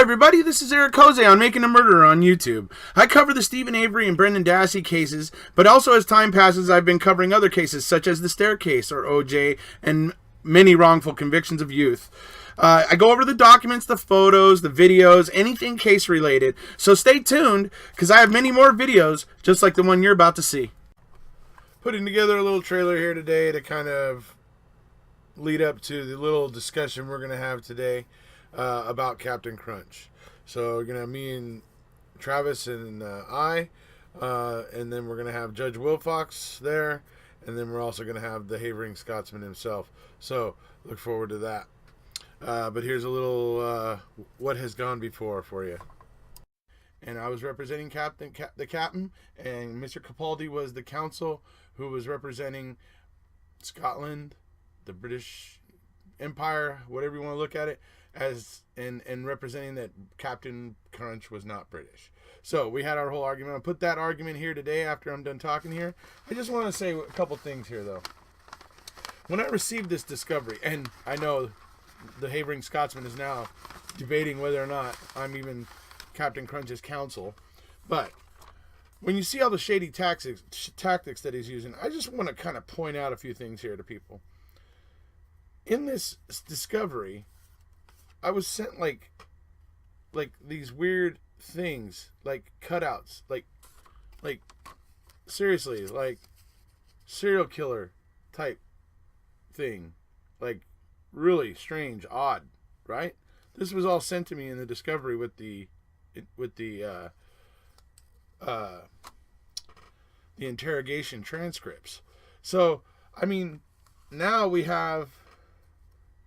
everybody, this is Eric Jose on Making a Murderer on YouTube. I cover the Stephen Avery and Brendan Dassey cases, but also as time passes, I've been covering other cases such as the Staircase or OJ and many wrongful convictions of youth. I go over the documents, the photos, the videos, anything case related. So stay tuned because I have many more videos just like the one you're about to see. Putting together a little trailer here today to kind of lead up to the little discussion we're going to have today about Captain Crunch. So we're going to have me and Travis and and then we're going to have Judge Wilfox there, and then we're also going to have the Havering Scotsman himself. So look forward to that. But here's a little what has gone before for you. And I was representing the captain, and Mr. Capaldi was the counsel who was representing Scotland, the British Empire, whatever you want to look at it, as and representing that Captain Crunch was not British. So we had our whole argument. I'll put that argument here today after I'm done talking here. I just want to say a couple things here, though. When I received this discovery, and I know the Havering Scotsman is now debating whether or not I'm even Captain Crunch's counsel, but when you see all the shady tactics that he's using, I just want to kind of point out a few things here to people. In this discovery, I was sent like these weird things, like cutouts, like seriously, like serial killer type thing, like really strange, odd, right? This was all sent to me in the discovery with the interrogation transcripts. So, I mean, now we have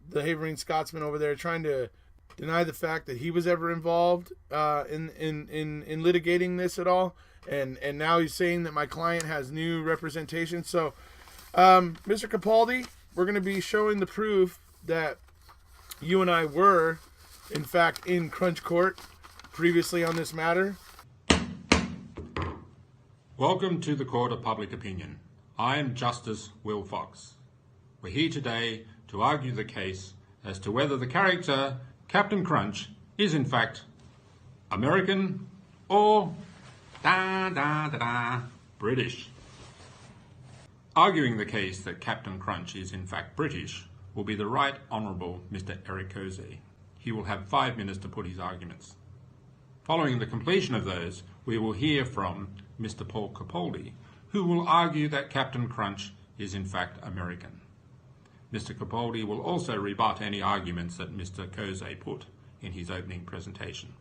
the Havering Scotsman over there trying to deny the fact that he was ever involved in litigating this at all, and now he's saying that my client has new representation. So, Mr. Capaldi, we're going to be showing the proof that you and I were, in fact, in Crunch Court previously on this matter. Welcome to the Court of Public Opinion. I am Justice Wilfox. We're here today to argue the case as to whether the character Captain Crunch is in fact American or British. Arguing the case that Captain Crunch is in fact British will be the Right Honourable Mr. Eric Jose. He will have 5 minutes to put his arguments. Following the completion of those, we will hear from Mr. Paul Capaldi, who will argue that Captain Crunch is in fact American. Mr. Capaldi will also rebut any arguments that Mr. Jose put in his opening presentation.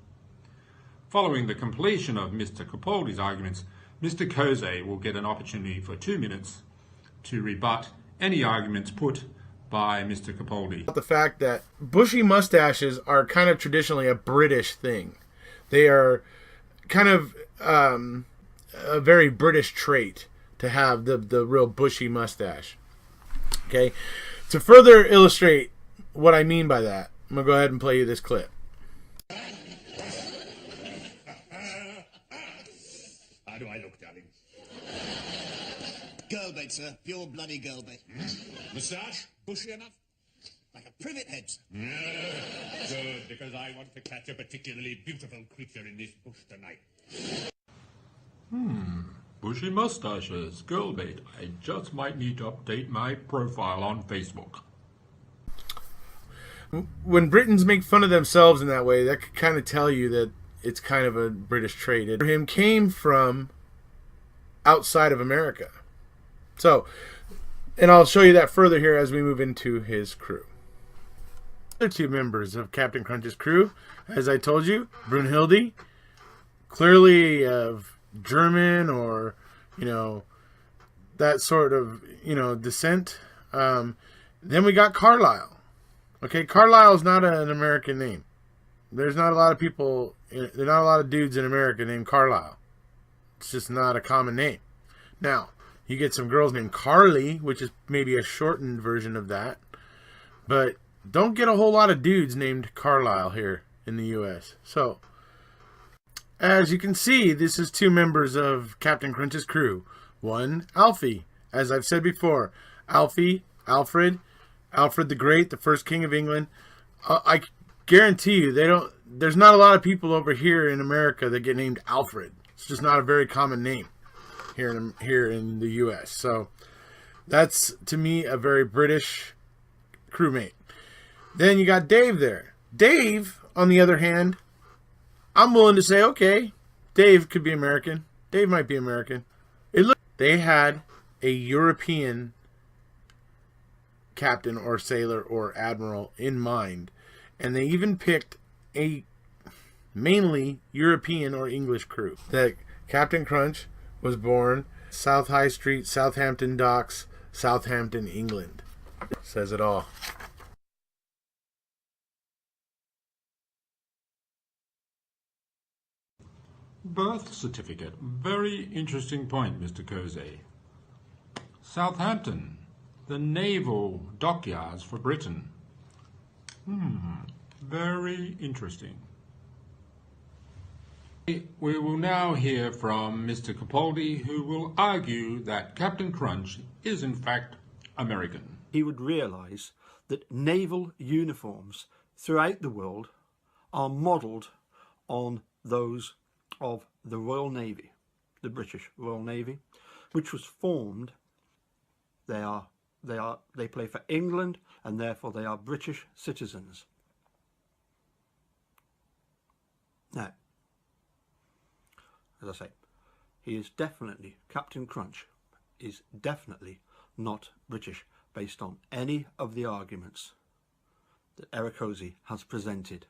Following the completion of Mr. Capaldi's arguments, Mr. Jose will get an opportunity for 2 minutes to rebut any arguments put by Mr. Capaldi. The fact that bushy mustaches are kind of traditionally a British thing. They are kind of a very British trait to have the real bushy mustache. Okay? To further illustrate what I mean by that, I'm going to go ahead and play you this clip. How do I look, darling? Girl bait, sir. Pure bloody girl bait. Moustache? Bushy enough? Like a privet head. Good, because I want to catch a particularly beautiful creature in this bush tonight. Bushy mustaches, girl bait. I just might need to update my profile on Facebook. When Britons make fun of themselves in that way, that could kind of tell you that it's kind of a British trait. Him came from outside of America. So, and I'll show you that further here as we move into his crew. The other 2 members of Captain Crunch's crew, as I told you, Brunhilde, clearly of German or, that sort of, descent. Then we got Carlisle. Okay, Carlisle is not an American name. There's not a lot of people, there are not a lot of dudes in America named Carlisle. It's just not a common name. Now, you get some girls named Carly, which is maybe a shortened version of that. But don't get a whole lot of dudes named Carlisle here in the U.S. So, as you can see, this is 2 members of Captain Crunch's crew. One, Alfie. As I've said before, Alfred the Great, the first king of England. I guarantee you, there's not a lot of people over here in America that get named Alfred. It's just not a very common name here in the U.S. So that's, to me, a very British crewmate. Then you got Dave there. Dave, on the other hand, I'm willing to say, okay, Dave could be American. Dave might be American. They had a European captain or sailor or admiral in mind, and they even picked a mainly European or English crew. That Captain Crunch was born South High Street, Southampton Docks, Southampton, England. Says it all. Birth certificate. Very interesting point, Mr. Cozy. Southampton, the naval dockyards for Britain. Very interesting. We will now hear from Mr. Capaldi, who will argue that Captain Crunch is in fact American. He would realise that naval uniforms throughout the world are modelled on those of the Royal Navy, the British Royal Navy, which was formed. They play for England, and therefore they are British citizens. Now, as I say, he is definitely, Captain Crunch is definitely not British based on any of the arguments that Ericozy has presented.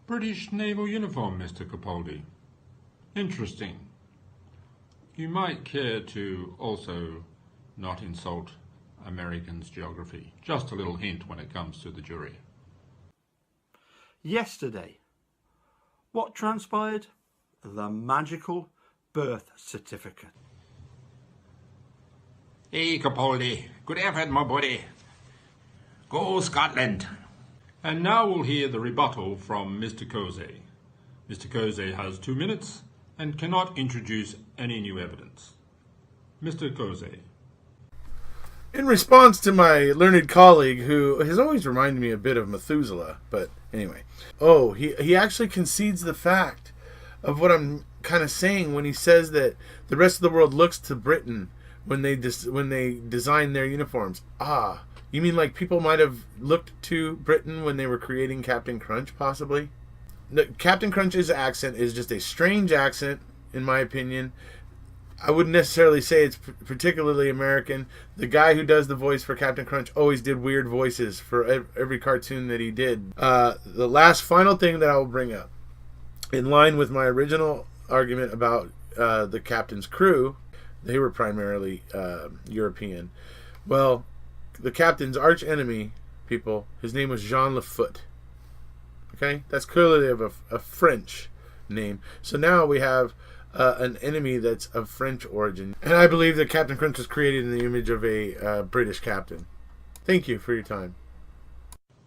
British naval uniform, Mr. Capaldi. Interesting. You might care to also not insult Americans' geography. Just a little hint when it comes to the jury. Yesterday, what transpired? The magical birth certificate. Hey, Capaldi. Good effort, my buddy. Go Scotland. And now we'll hear the rebuttal from Mr. Cozy. Mr. Cozy has 2 minutes and cannot introduce any new evidence. Mr. Cozy. In response to my learned colleague, who has always reminded me a bit of Methuselah, but anyway. Oh, he actually concedes the fact of what I'm kind of saying when he says that the rest of the world looks to Britain when they design their uniforms. Ah, you mean like people might have looked to Britain when they were creating Captain Crunch, possibly? Captain Crunch's accent is just a strange accent, in my opinion. I wouldn't necessarily say it's particularly American. The guy who does the voice for Captain Crunch always did weird voices for every cartoon that he did. The last final thing that I will bring up, in line with my original argument about the captain's crew, they were primarily European. Well, the captain's arch enemy, people, his name was Jean Lafoot. Okay? That's clearly of a French name. So now we have an enemy that's of French origin. And I believe that Captain Crunch was created in the image of a British captain. Thank you for your time.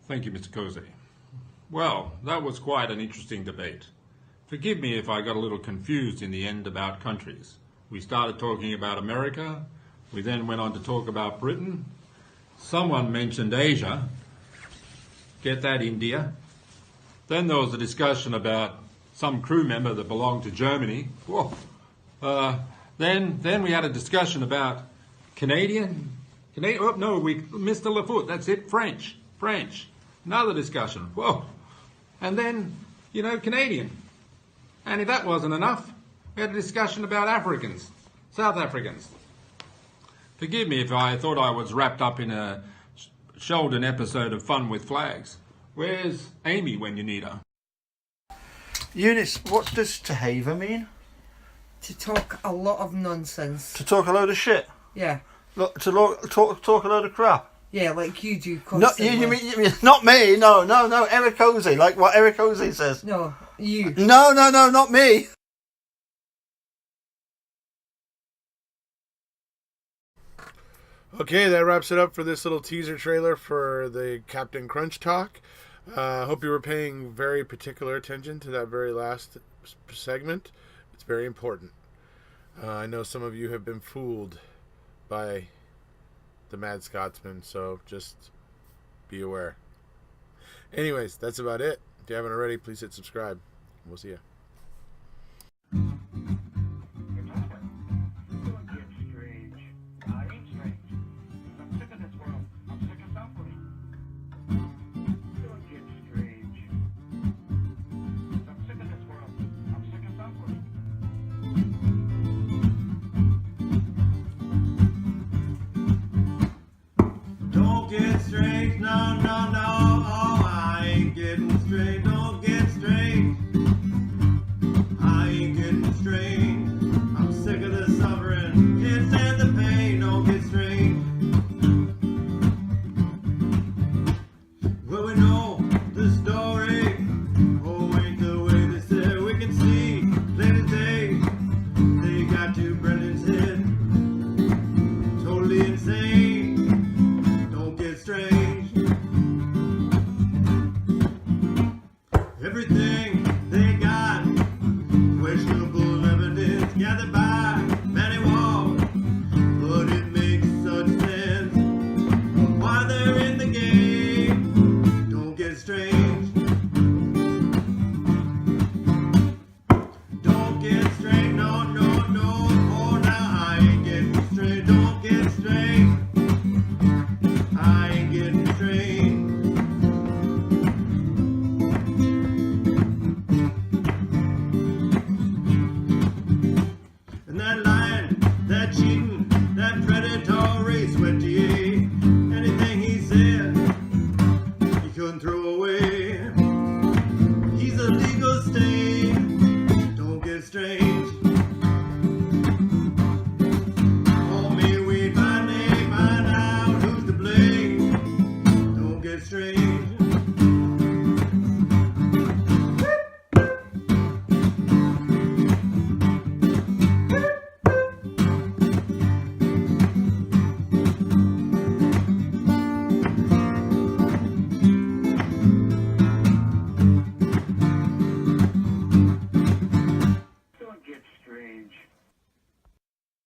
Thank you, Mr. Cozy. Well, that was quite an interesting debate. Forgive me if I got a little confused in the end about countries. We started talking about America. We then went on to talk about Britain. Someone mentioned Asia. Get that, India. Then there was a discussion about some crew member that belonged to Germany. Whoa. Then we had a discussion about Canadian. Oh, no, Mr. Lafoot, that's it, French. Another discussion. Whoa. And then, Canadian. And if that wasn't enough, we had a discussion about Africans, South Africans. Forgive me if I thought I was wrapped up in a Sheldon episode of Fun with Flags. Where's Amy when you need her? Eunice, what does to haver mean? To talk a lot of nonsense. To talk a load of shit? Yeah. Look, talk a load of crap? Yeah, like you do No, constantly. you mean not me? No, Ericozy, like what Ericozy says. No, you. No, not me. Okay, that wraps it up for this little teaser trailer for the Captain Crunch talk. I hope you were paying very particular attention to that very last segment. It's very important. I know some of you have been fooled by the Mad Scotsman, so just be aware. Anyways, that's about it. If you haven't already, please hit subscribe. We'll see you. Don't get strange, no, no, no, oh, I ain't getting strange, don't get strange, I ain't getting strange, I'm sick of the suffering, can't stand the pain, don't get strange. Well, we know the story, oh, ain't the way they say, we can see, plain as day, they got two Brennan's head, totally insane. Strange. Everything they got, questionable evidence gathered by Manny Wall, but it makes such sense of why they're in the game. Don't get strange. Don't get strange, no, no, no. Oh, now I ain't getting strange. Don't get strange. I ain't getting strange. And that lying, that cheating, that predatory sweat DA, anything he said, he couldn't throw away. He's a legal stain. Don't get strange. Oh, me, we finally find out who's to blame. Don't get strange.